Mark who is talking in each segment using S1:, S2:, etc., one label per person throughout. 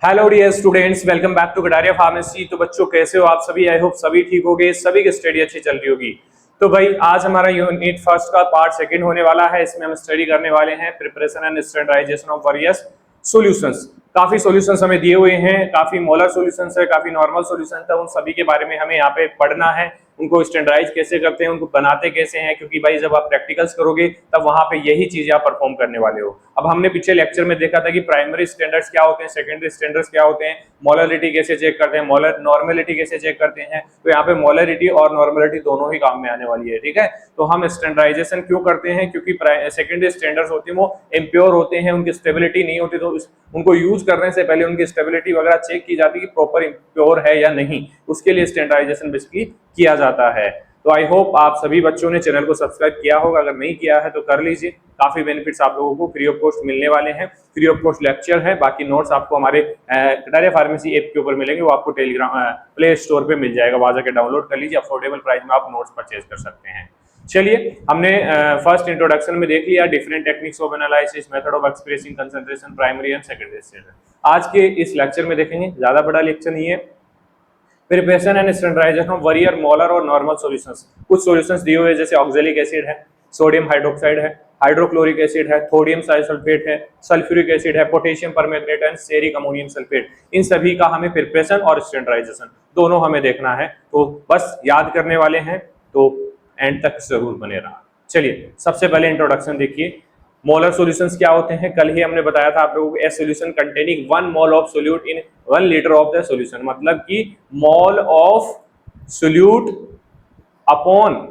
S1: Hello dear students, welcome back to Kataria pharmacy. तो बच्चों कैसे हो आप सभी? आई होप सभी ठीक होंगे, सभी की स्टडी अच्छी चल रही होगी। तो भाई आज हमारा यूनिट फर्स्ट का पार्ट सेकंड होने वाला है। इसमें हम स्टडी करने वाले हैं preparation and standardisation of various solutions. काफी सॉल्यूशंस हमें दिए हुए हैं, काफी मोलर सॉल्यूशंस है, काफी नॉर्मल सॉल्यूशंस है। उन सभी के बारे में हमें यहाँ पे पढ़ना है, उनको स्टैंडर्डाइज कैसे करते हैं, उनको बनाते कैसे हैं, क्योंकि भाई जब आप प्रैक्टिकल्स करोगे तब वहां पे यही चीजें आप परफॉर्म करने वाले हो। अब हमने पिछले लेक्चर में देखा था कि प्राइमरी स्टैंडर्ड्स क्या होते हैं, सेकेंडरी स्टैंडर्ड्स क्या होते हैं, मोलरिटी कैसे चेक करते हैं, मोलर नॉर्मेलिटी कैसे चेक करते हैं। तो यहाँ पे मोलरिटी और नॉर्मेलिटी दोनों ही काम में आने वाली है, ठीक है। तो हम स्टैंडर्डाइजेशन क्यों करते हैं? क्योंकि सेकेंडरी स्टैंडर्ड्स होती है वो इम्प्योर होते हैं, उनकी स्टेबिलिटी नहीं होती, तो उनको यूज करने से पहले उनकी स्टेबिलिटी वगैरह चेक की जाती है कि प्रॉपर इम्प्योर है या नहीं। उसके लिए स्टैंडर्डाइजेशन बेसिकली किया जाता है। तो आई होप आप सभी बच्चों ने चैनल को सब्सक्राइब किया होगा, अगर नहीं किया है तो कर लीजिए। काफी बेनिफिट्स आप लोगों को फ्री ऑफ कॉस्ट मिलने वाले हैं। फ्री ऑफ कॉस्ट लेक्चर है, बाकी नोट्स आपको हमारे कटारिया फार्मेसी ऐप के ऊपर मिलेंगे, वो आपको टेलीग्राम प्ले स्टोर पे मिल जाएगा, वहां जाकर डाउनलोड कर लीजिए। अफोर्डेबल प्राइस में आप नोट्स परचेज कर सकते हैं। चलिए, हमने फर्स्ट इंट्रोडक्शन में देख लिया different techniques of analysis, method of expressing concentration, primary and secondary stage. आज के इस लेक्चर में देखेंगे, ज्यादा बड़ा लेक्चर नहीं है, preparation and standardisation of various molar और नॉर्मल सॉल्यूशंस। कुछ सॉल्यूशंस दिए हुए जैसे ऑक्जेलिक एसिड है, सोडियम हाइड्रोक्साइड है, हाइड्रोक्लोरिक एसिड है, सोडियम साइसल्फेट है, सल्फ्यूरिक एसिड है, potassium permanganate and ceric ammonium sulphate. इन सभी का हमें प्रिपरेशन और स्टैंडर्डाइजेशन दोनों हमें देखना है, तो बस याद करने वाले हैं, तो एंड तक जरूर बने रहा। चलिए, सबसे पहले इंट्रोडक्शन देखिए। मोलर सॉल्यूशंस क्या होते हैं? कल ही हमने बताया था आप लोगों को, ए solution containing 1 mole of solute in 1 litre of the solution. मतलब कि mole of solute upon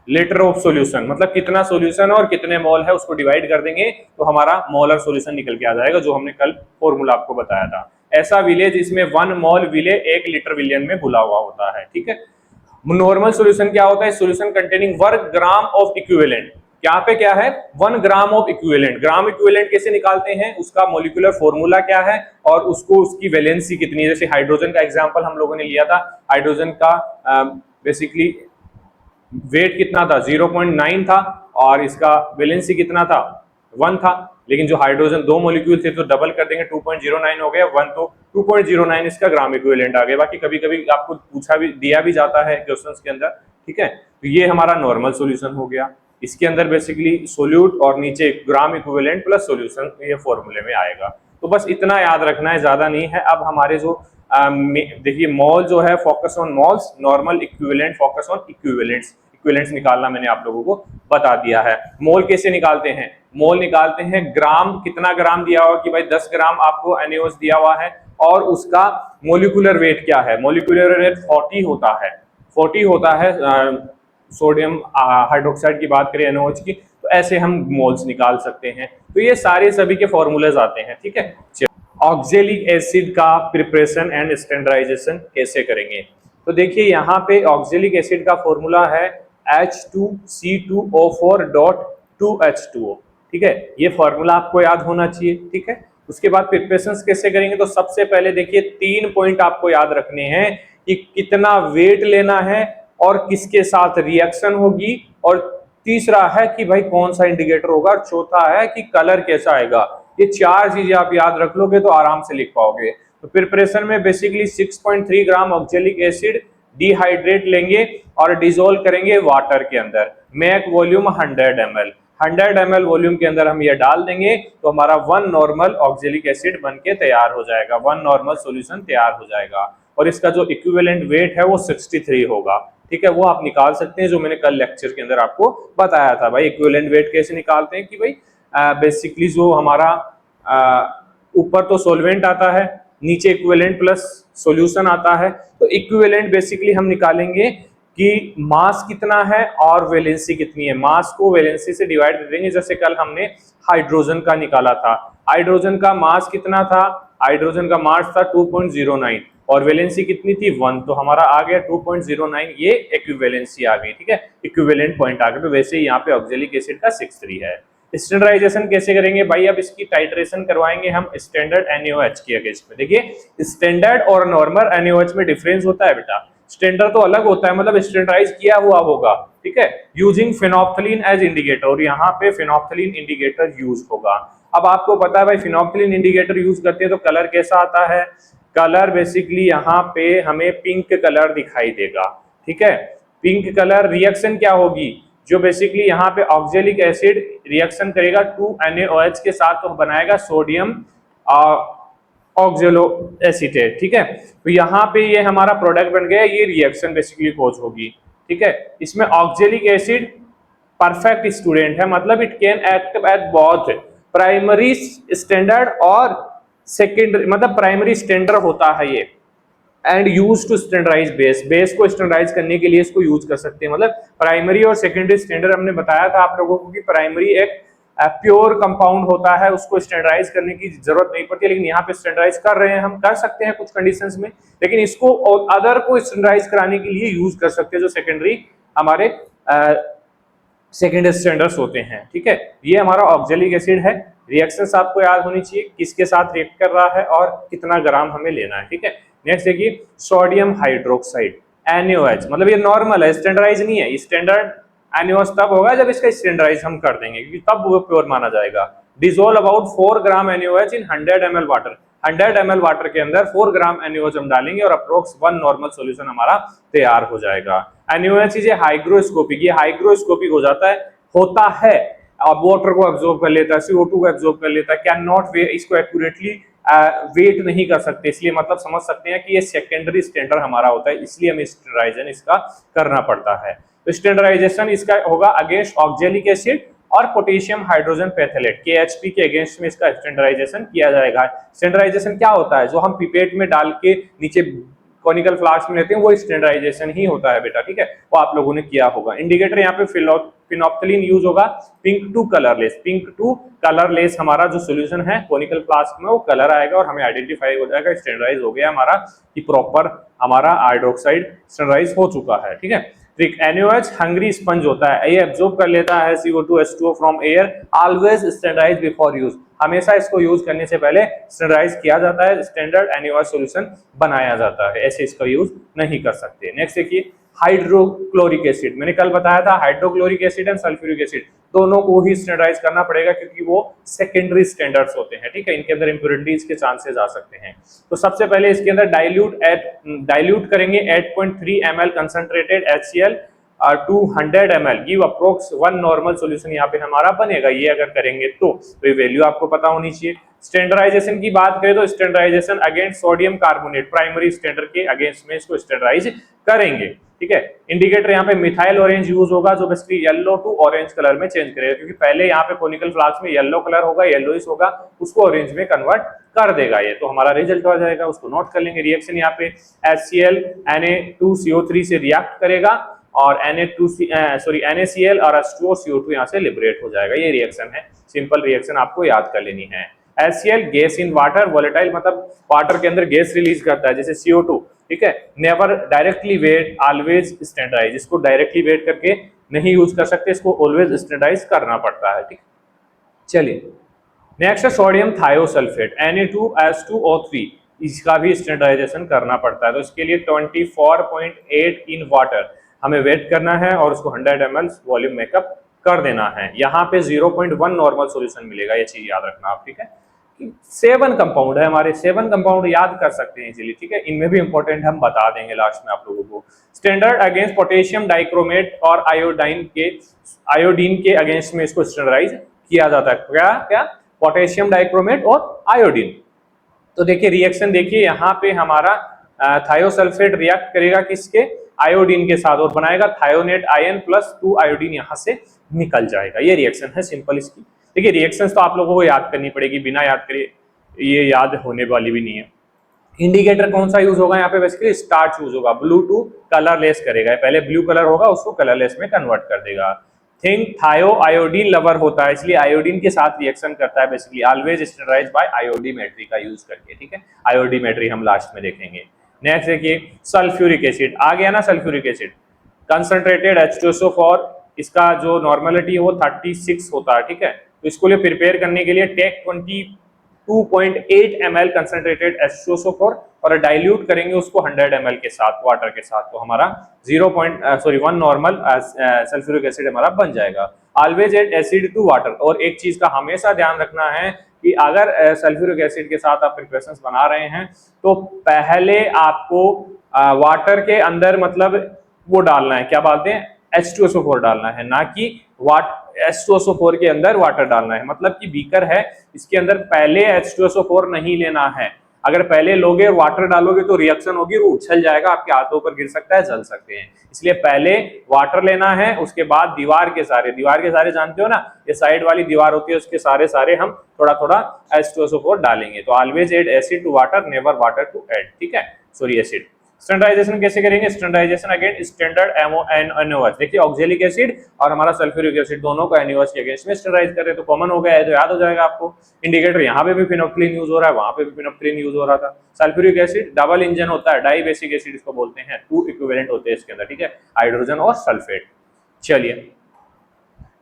S1: litre of solution, मतलब कितना सॉल्यूशन और कितने मोल है उसको डिवाइड कर देंगे तो हमारा मोलर सॉल्यूशन निकल के आ जाएगा, जो हमने कल फॉर्मूला आपको बताया था। ऐसा विलेज जिसमें 1 मोल विले 1 लीटर विलियन में घुला हुआ होता है, ठीक है। नॉर्मल सॉल्यूशन क्या होता है? Solution containing 1 gram of equivalent. यहाँ पे क्या है? 1 gram of equivalent. Gram equivalent कैसे निकालते हैं, उसका मॉलिक्यूलर फॉर्मूला क्या है और उसको उसकी वैलेंसी कितनी है। जैसे हाइड्रोजन का एग्जांपल हम लोगों ने लिया था, हाइड्रोजन का बेसिकली वेट कितना था? 0.9 था और इसका वैलेंसी कितना था? 1 था। लेकिन जो हाइड्रोजन 2 मॉलिक्यूल थे तो डबल कर देंगे, 2.09 हो गया, 1 तो 2.09 इसका ग्राम इक्विवेलेंट आ गया। बाकी कभी कभी आपको पूछा भी दिया भी जाता है क्वेश्चंस के अंदर, ठीक है। तो ये हमारा नॉर्मल सॉल्यूशन हो गया। इसके अंदर बेसिकली सोल्यूट और नीचे ग्राम इक्विवेलेंट प्लस सॉल्यूशन, ये फॉर्मूले में आएगा। तो बस इतना याद रखना है, ज्यादा नहीं है। अब हमारे जो देखिए, मोल जो है focus on moles, normal equivalent focus on equivalents. Equivalents निकालना मैंने आप लोगों को बता दिया है। मोल कैसे निकालते हैं? मोल निकालते हैं ग्राम, कितना ग्राम दिया हुआ कि भाई 10 ग्राम आपको NaOH दिया हुआ है और उसका मोलिकुलर वेट क्या है? मोलिकुलर वेट 40 होता है, 40 होता है। सोडियम हाइड्रोक्साइड की बात करें NaOH की, तो ऐसे हम मोल्स निकाल सकते हैं। तो ये सारे सभी के फॉर्मूलेज आते हैं, ठीक है। ऑक्जेलिक एसिड का प्रिपरेशन एंड स्टैंडर्डाइजेशन कैसे करेंगे? तो देखिए, यहाँ पे ऑक्जेलिक एसिड का फॉर्मूला है H2C2O4.2H2O, ठीक है। ये फॉर्मूला आपको याद होना चाहिए, ठीक है। उसके बाद प्रिपरेशन कैसे करेंगे? तो सबसे पहले देखिए, 3 पॉइंट आपको याद रखने हैं कि कितना वेट लेना है और किसके साथ रिएक्शन होगी, और तीसरा है कि भाई कौन सा इंडिकेटर होगा, और चौथा है कि कलर कैसा आएगा। ये 4 चीजें आप याद रख लोगे तो आराम से लिख पाओगे। तो प्रिपरेशन में बेसिकली 6.3 ग्राम ऑक्जेलिक एसिड डिहाइड्रेट लेंगे और डिसोल्व करेंगे वाटर के अंदर। Make volume 100 ml। 100 ml volume के अंदर हम ये डाल देंगे तो हमारा 1 नॉर्मल ऑक्जेलिक एसिड बन के तैयार हो जाएगा, 1 नॉर्मल सॉल्यूशन तैयार हो जाएगा। और इसका जो इक्विवेलेंट वेट है वो 63 होगा, ठीक है। वो आप निकाल सकते हैं, जो मैंने कल लेक्चर के अंदर आपको बताया था। भाई इक्विवेलेंट वेट कैसे निकालते हैं कि भाई बेसिकली जो हमारा ऊपर तो सॉल्वेंट आता है, नीचे इक्विवेलेंट प्लस सॉल्यूशन आता है। तो इक्विवेलेंट बेसिकली हम निकालेंगे कि मास कितना है और वैलेंसी कितनी है। मास को वैलेंसी से डिवाइड कर देंगे। जैसे कल हमने हाइड्रोजन का निकाला था, हाइड्रोजन का मास कितना था? हाइड्रोजन का मास था 2.09 और वैलेंसी कितनी थी? 1। तो हमारा आ गया 2.09, ये इक्विवेलेंसी आ गई, ठीक है। इक्विवेलेंट पॉइंट आ गया। तो वैसे ही यहाँ पे ऑक्जेलिक एसिड का 63 है। स्टैंडर्डाइजेशन कैसे करेंगे भाई? अब इसकी टाइट्रेशन करवाएंगे हम स्टैंडर्ड NaOH के अगेंस्ट में। देखिए, स्टैंडर्ड और नॉर्मल NaOH में डिफरेंस होता है बेटा। स्टैंडर्ड तो अलग होता है, मतलब स्टैंडर्डाइज किया हुआ होगा, ठीक है, यूजिंग फेनोप्थलीन एज इंडिकेटर, और यहाँ पे फेनोप्थलीन इंडिकेटर यूज होगा। अब आपको पता है भाई फिनोल्फथालीन इंडिकेटर यूज करते हैं तो कलर कैसा आता है, कलर बेसिकली यहाँ पे हमें पिंक कलर दिखाई देगा, ठीक है। पिंक कलर रिएक्शन क्या होगी, जो बेसिकली यहाँ पे ऑक्जेलिक एसिड रिएक्शन करेगा 2NaOH के साथ तो बनाएगा सोडियम ऑक्जेलो एसीटेट, ठीक है। तो यहाँ पे ये हमारा प्रोडक्ट बन गया, ये रिएक्शन बेसिकली कोज होगी, ठीक है। इसमें ऑक्जेलिक एसिड परफेक्ट स्टूडेंट है, मतलब it can act at both primary standard और सेकेंडरी, मतलब प्राइमरी स्टैंडर्ड होता है ये, and use to standardize base को स्टैंडर्डाइज करने के लिए इसको यूज कर सकते हैं। मतलब प्राइमरी और सेकेंडरी स्टैंडर्ड हमने बताया था आप लोगों को कि प्राइमरी एक प्योर कंपाउंड होता है, उसको स्टैंडर्डाइज करने की जरूरत नहीं पड़ती, लेकिन यहाँ पे स्टैंडर्डाइज कर रहे हैं, हम कर सकते हैं कुछ कंडीशंस में, लेकिन इसको और अदर को स्टैंडर्डाइज कराने के लिए यूज कर सकते हैं जो सेकेंडरी हमारे सेकेंडरी स्टैंडर्ड्स होते हैं, ठीक है। ये हमारा ऑक्जेलिक एसिड है, रिएक्शंस आपको याद होनी चाहिए किसके साथ रिएक्ट कर रहा है और कितना ग्राम हमें लेना है, ठीक है। नेक्स्ट देखिए सोडियम हाइड्रोक्साइड NaOH, मतलब ये नॉर्मल है, स्टैंडर्डाइज नहीं है। स्टैंडर्ड NaOH तब होगा जब इसका स्टैंडर्डाइज हम कर देंगे, क्योंकि तब वो प्योर माना जाएगा। Dissolve about 4 gram NaOH in 100 ml water, 100 ml water के अंदर 4 ग्राम NaOH हम डालेंगे और अप्रोक्स 1 नॉर्मल सॉल्यूशन हमारा तैयार हो जाएगा। NaOH इज हाइग्रोस्कोपिक, ये हाइग्रोस्कोपिक हो जाता है, होता है, अब वाटर को एब्जॉर्ब कर लेता है, CO2 को एब्जॉर्ब कर लेता है, कैन नॉट वे, इसको एक्यूरेटली वेट नहीं कर सकते, इसलिए मतलब समझ सकते हैं कि ये सेकेंडरी स्टैंडर्ड हमारा होता है, इसलिए हमें स्टैंडर्डाइजेशन इसका करना पड़ता है। तो स्टैंडर्डाइजेशन इसका होगा अगेंस्ट ऑक्जेलिक एसिड और पोटेशियम हाइड्रोजन पेथलेट KHP के अगेंस्ट में इसका स्टैंडर्डाइजेशन किया जाएगा। स्टैंडर्डाइजेशन क्या होता है, जो हम पिपेट में डाल के नीचे कॉनिकल फ्लास्क में लेते हैं, वो स्टैंडर्डाइजेशन ही होता है बेटा, ठीक है, वो आप लोगों ने किया होगा। इंडिकेटर यहाँ पे फिनोल्फथालीन यूज होगा, pink to colourless, pink to colourless हमारा जो सोल्यूशन है कॉनिकल फ्लास्क में वो कलर आएगा और हमें आइडेंटिफाई हो जाएगा, स्टैंडर्डाइज हो गया हमारा कि प्रॉपर हमारा हाइड्रोक्साइड स्टैंडर्डाइज हो चुका है, ठीक है। ठीक, NaOH हंग्री स्पंज होता है, ये एब्जॉर्ब कर लेता है CO2 H2O from air, always standardize before use, हमेशा इसको यूज करने से पहले स्टैंडर्डाइज किया जाता है, स्टैंडर्ड NaOH सॉल्यूशन बनाया जाता है, ऐसे इसका यूज नहीं कर सकते। नेक्स्ट देखिए हाइड्रोक्लोरिक एसिड, मैंने कल बताया था hydrochloric acid and sulphuric acid दोनों को ही स्टैंडर्डाइज करना पड़ेगा, क्योंकि वो सेकेंडरी स्टैंडर्ड्स होते हैं, ठीक है, इनके अंदर इंप्योरिटीज के चांसेस आ सकते हैं। तो सबसे पहले इसके अंदर डाइल्यूट करेंगे 8.3 ml concentrated HCl to 100 ml give approx 1 normal solution यहाँ पे हमारा बनेगा, ये अगर करेंगे तो ये वैल्यू आपको पता होनी चाहिए। स्टैंडर्डाइजेशन की बात करें तो standardization against sodium carbonate, primary standard के अगेंस्ट में इसको स्टैंडर्डाइज करेंगे, ठीक है। इंडिकेटर यहाँ पे मिथाइल ऑरेंज यूज होगा, जो basically yellow to orange colour में चेंज करेगा, क्योंकि पहले यहाँ पे कॉनिकल फ्लास्क में येलो कलर होगा, येलोइश होगा, उसको ऑरेंज में कन्वर्ट कर देगा ये, तो हमारा रिजल्ट आ जाएगा, उसको नोट कर लेंगे। रिएक्शन यहाँ पे HCl Na2CO3 से रिएक्ट करेगा और NaCl और H2O CO2 यहाँ से लिबरेट हो जाएगा, ये रिएक्शन है, सिंपल रिएक्शन आपको याद कर लेनी है। HCl gas in water, volatile मतलब वाटर के अंदर गैस रिलीज करता है जैसे CO2, ठीक है। Never directly weight always standardize, इसको डायरेक्टली वेट करके नहीं यूज कर सकते, इसको ऑलवेज स्टैंडर्डाइज करना पड़ता है, ठीक। चलिए नेक्स्ट है सोडियम थायोसल्फेट Na2H2O3, इसका भी स्टैंडर्डाइजेशन करना पड़ता है, तो इसके लिए 24.8 इन वाटर हमें वेट करना है और उसको 100 ml वॉल्यूम मेकअप कर देना है। यहाँ पे 0.1 नॉर्मल सॉल्यूशन मिलेगा, ये चीज याद रखना आप, ठीक है। 7 कंपाउंड है हमारे, 7 कंपाउंड याद कर सकते हैं इजीली, ठीक है, इनमें भी इंपॉर्टेंट हम बता देंगे लास्ट में आप लोगों को। स्टैंडर्ड अगेंस्ट पोटेशियम डाइक्रोमेट और आयोडीन के अगेंस्ट में इसको स्टैंडर्डाइज किया जाता है, क्या क्या, पोटेशियम डाइक्रोमेट और आयोडीन। तो देखिए रिएक्शन देखिए, यहाँ पे हमारा थायोसल्फेट रिएक्ट करेगा किसके, आयोडीन के साथ, और बनाएगा थायोनेट आयन प्लस 2 आयोडीन यहाँ से निकल जाएगा, ये रिएक्शन है सिंपल इसकी। देखिए रिएक्शंस तो आप लोगों को याद करनी पड़ेगी, बिना याद करे ये याद होने वाली भी नहीं है। इंडिकेटर कौन सा यूज होगा यहाँ पे, बेसिकली स्टार्च यूज होगा, ब्लू टू कलरलेस करेगा, पहले ब्लू कलर होगा उसको कलरलेस में कन्वर्ट कर देगा। थिंक थायो आयोडीन लवर होता है, इसलिए आयोडीन के साथ रिएक्शन करता है, basically always standardised bye iodimetry का यूज करके, ठीक है, आयोडीमेट्री हम लास्ट में देखेंगे। नेक्स्ट देखिए सल्फ्यूरिक एसिड, आ गया ना सल्फ्यूरिक एसिड, कंसंट्रेटेड H2SO4, इसका जो नॉर्मलिटी है वो 36 होता है, ठीक है। तो इसको लिए प्रिपेयर करने के लिए टेक 22.8 ml कंसंट्रेटेड H2SO4 और डाइल्यूट करेंगे उसको 100 ml के साथ, वाटर के साथ, तो हमारा 1 नॉर्मल सल्फ्यूरिक एसिड हमारा बन जाएगा। Always add acid to water. और एक चीज का हमेशा ध्यान रखना है कि अगर सल्फ्यूरिक एसिड के साथ आप प्रिपरेशंस बना रहे हैं तो पहले आपको वाटर के अंदर मतलब वो डालना है, क्या बोलते हैं, H2SO4 डालना है, ना कि H2SO4 के अंदर वाटर डालना है। मतलब कि बीकर है, इसके अंदर पहले H2SO4 नहीं लेना है। अगर पहले लोगे और वाटर डालोगे तो रिएक्शन होगी, वो उछल जाएगा, आपके हाथों पर गिर सकता है, जल सकते हैं। इसलिए पहले वाटर लेना है, उसके बाद दीवार के सारे जानते हो ना, ये साइड वाली दीवार होती है, उसके सारे हम थोड़ा थोड़ा H2SO4 डालेंगे। तो always add acid to water, never water to add, ठीक है, सॉरी एसिड। स्टैंडर्डाइजेशन कैसे करेंगे? स्टैंडर्डाइजेशन अगेन स्टैंडर्ड NaOH, देखिए ऑक्जेलिक एसिड और हमारा सल्फ्यूरिक एसिड दोनों को NaOH के अगेंस्ट में स्टैंडर्डाइज कर रहे हैं, तो कॉमन हो गया है, तो याद हो जाएगा आपको। इंडिकेटर यहाँ पे भी फिनोप्थिलीन यूज हो रहा है, वहां पे भी फिनोप्थिलीन यूज हो रहा था। सल्फ्यूरिक एसिड डबल इंजन होता है, डाई बेसिक एसिड इसको बोलते हैं, 2 इक्विवेलेंट होते हैं इसके अंदर, ठीक है, हाइड्रोजन और सल्फेट। चलिए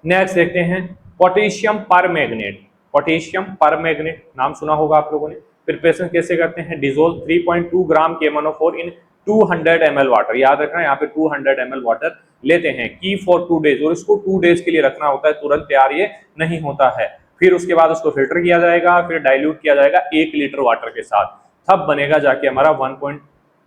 S1: नेक्स्ट देखते हैं पोटेशियम परमैंगनेट। पोटेशियम परमैंगनेट नाम सुना होगा आप लोगों ने। प्रिपरेशन कैसे करते हैं? डिसोल्व 3.2 ग्राम KMnO4 इन 200 ml वाटर। याद रखना यहाँ पे 200 ml वाटर लेते हैं, की फॉर 2 डेज, और इसको 2 डेज के लिए रखना होता है, तुरंत तैयार ये नहीं होता है। फिर उसके बाद उसको फिल्टर किया जाएगा, फिर डाइल्यूट किया जाएगा 1 लीटर वाटर के साथ, तब बनेगा जाके हमारा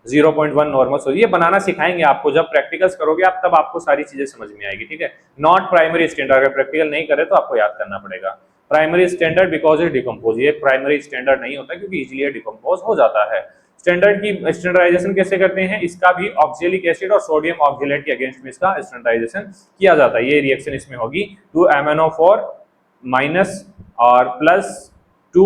S1: 0.1 नॉर्मल सोल्यूशन। ये बनाना सिखाएंगे आपको, जब प्रैक्टिकल्स करोगे आप तब आपको सारी चीजें समझ में आएगी, ठीक है। नॉट प्राइमरी स्टैंडर्ड, अगर प्रैक्टिकल नहीं करे तो आपको याद करना पड़ेगा। Primary standard because it decompose, ये प्राइमरी स्टैंडर्ड नहीं होता क्योंकि इजीली डिकम्पोज हो जाता है। स्टैंडर्ड की स्टैंडर्डाइजेशन कैसे करते हैं? इसका भी ऑक्जेलिक एसिड और सोडियम ऑक्जेलेट के अगेंस्ट में इसका स्टैंडर्डाइजेशन किया जाता है। ये रिएक्शन इसमें होगी 2 MnO4 माइनस और प्लस 2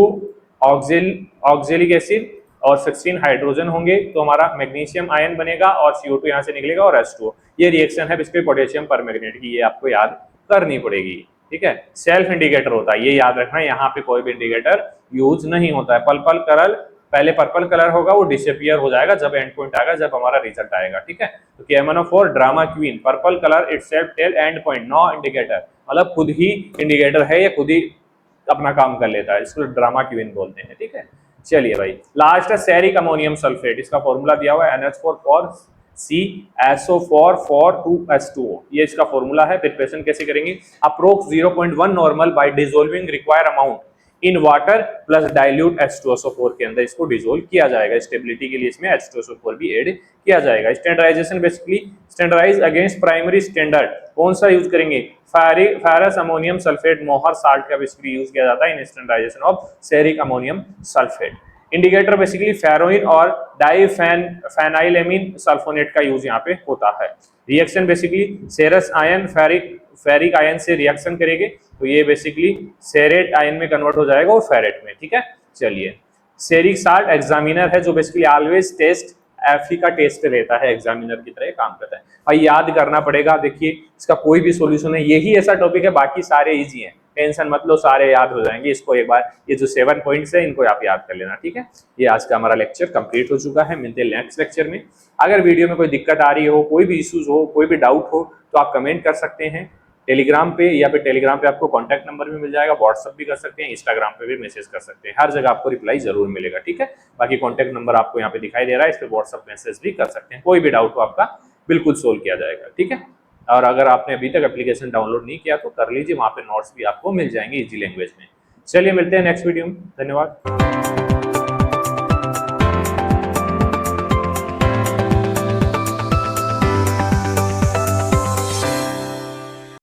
S1: ऑक्जेलिक एसिड और 16 हाइड्रोजन होंगे, तो हमारा मैग्नीशियम आयन बनेगा और CO2 यहाँ से निकलेगा और H2O। ये रिएक्शन है इसके पोटेशियम परमैंगनेट की, ये आपको याद करनी पड़ेगी, ठीक है। सेल्फ इंडिकेटर होता है, ये याद रखना, यहाँ पे कोई भी इंडिकेटर यूज नहीं होता है। पर्पल कलर, पहले पर्पल कलर होगा, वो डिसअपियर हो जाएगा जब एंड पॉइंट आएगा, जब हमारा रिजल्ट आएगा, ठीक है। तो KMnO4 drama queen, purple colour itself tell end point, no indicator, मतलब खुद ही इंडिकेटर है, ये खुद ही अपना काम कर लेता है, इसको ड्रामा क्वीन बोलते हैं, ठीक है। चलिए भाई लास्ट है सेरिक अमोनियम सल्फेट। इसका फॉर्मूला दिया हुआ है NH4 CSO4 2H2O, ये इसका फॉर्मूला है। प्रिपरेशन कैसे करेंगे? Approx 0.1 normal by dissolving require amount in water plus dilute H2SO4 के अंदर इसको डिसोल्व किया जाएगा। स्टेबिलिटी के लिए इसमें H2SO4 भी ऐड किया जाएगा। Standardisation basically standardise against primary standard कौन सा यूज करेंगे? Ferrous ammonium sulphate Mohr salt का बेसिकली यूज किया जाता है in standardisation of ceric ammonium sulphate. Indicator basically ferroin और डाइफेनाइलेमीन सल्फोनेट का यूज यहाँ पे होता है। Reaction basically cerous ion ferric ion से रिएक्शन करेंगे, तो ये बेसिकली सेरेट आयन में कन्वर्ट हो जाएगा और फेरेट में, ठीक है। चलिए सेरिक साल्ट एग्जामिनर है जो बेसिकली ऑलवेज टेस्ट एफी का टेस्ट रहता है, एग्जामिनर की तरह काम करता है भाई, याद करना पड़ेगा। देखिए इसका कोई भी सॉल्यूशन है, यही ऐसा टॉपिक है, बाकी सारे इजी हैं, टेंशन मत लो, सारे याद हो जाएंगे। इसको एक बार ये जो 7 पॉइंट्स है इनको आप याद कर लेना, ठीक है। ये आज का हमारा लेक्चर कंप्लीट हो चुका है, मिलते हैं नेक्स्ट लेक्चर में। अगर वीडियो में कोई दिक्कत आ रही हो, कोई भी इश्यूज हो, कोई भी डाउट हो, तो आप कमेंट कर सकते हैं टेलीग्राम पे, या फिर टेलीग्राम पे आपको कॉन्टैक्ट नंबर भी मिल जाएगा, व्हाट्सअप भी कर सकते हैं, इंस्टाग्राम पे भी मैसेज कर सकते हैं, हर जगह आपको रिप्लाई जरूर मिलेगा, ठीक है। बाकी कॉन्टैक्ट नंबर आपको यहाँ पे दिखाई दे रहा है, इस पे व्हाट्सअप मैसेज भी कर सकते हैं, कोई भी डाउट हो आपका बिल्कुल सोल्व किया जाएगा, ठीक है। और अगर आपने अभी तक एप्लीकेशन डाउनलोड नहीं किया तो कर लीजिए, वहाँ पे नोट्स भी आपको मिल जाएंगे इजी लैंग्वेज में। चलिए मिलते हैं नेक्स्ट वीडियो में, धन्यवाद।